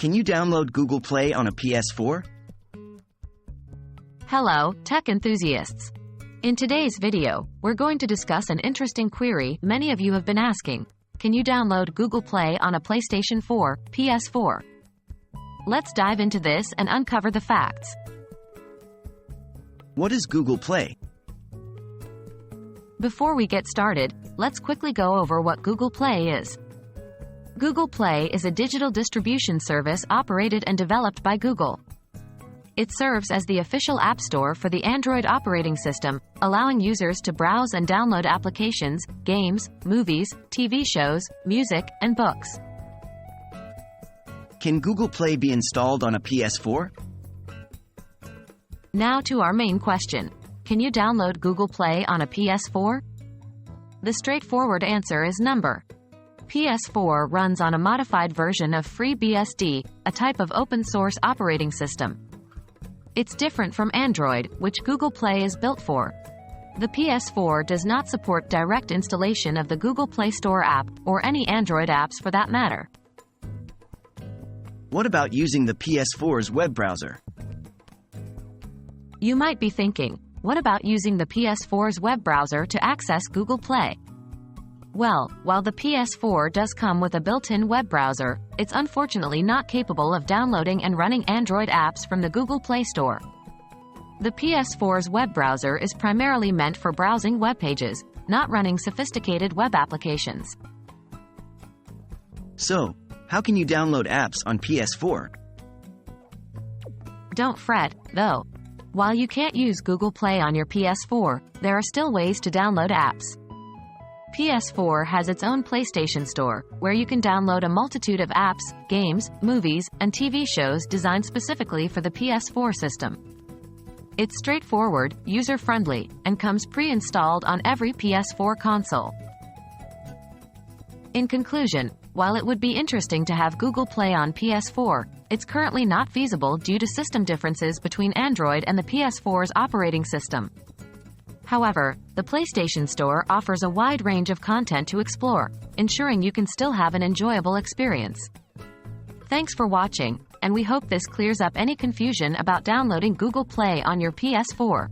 Can you download Google Play on a PS4? Hello, tech enthusiasts. In today's video, we're going to discuss an interesting query many of you have been asking. Can you download Google Play on a PlayStation 4, PS4? Let's dive into this and uncover the facts. What is Google Play? Before we get started, let's quickly go over what Google Play is. Google Play is a digital distribution service operated and developed by Google. It serves as the official app store for the Android operating system, allowing users to browse and download applications, games, movies, TV shows, music, and books. Can Google Play be installed on a PS4? Now to our main question. Can you download Google Play on a PS4? The straightforward answer is number. PS4 runs on a modified version of FreeBSD, a type of open-source operating system. It's different from Android, which Google Play is built for. The PS4 does not support direct installation of the Google Play Store app, or any Android apps for that matter. What about using the PS4's web browser? You might be thinking, what about using the PS4's web browser to access Google Play? Well, while the PS4 does come with a built-in web browser, it's unfortunately not capable of downloading and running Android apps from the Google Play Store. The PS4's web browser is primarily meant for browsing web pages, not running sophisticated web applications. So, how can you download apps on PS4? Don't fret, though. While you can't use Google Play on your PS4, there are still ways to download apps. PS4 has its own PlayStation Store, where you can download a multitude of apps, games, movies, and TV shows designed specifically for the PS4 system. It's straightforward, user-friendly, and comes pre-installed on every PS4 console. In conclusion, while it would be interesting to have Google Play on PS4, it's currently not feasible due to system differences between Android and the PS4's operating system. However, the PlayStation Store offers a wide range of content to explore, ensuring you can still have an enjoyable experience. Thanks for watching, and we hope this clears up any confusion about downloading Google Play on your PS4.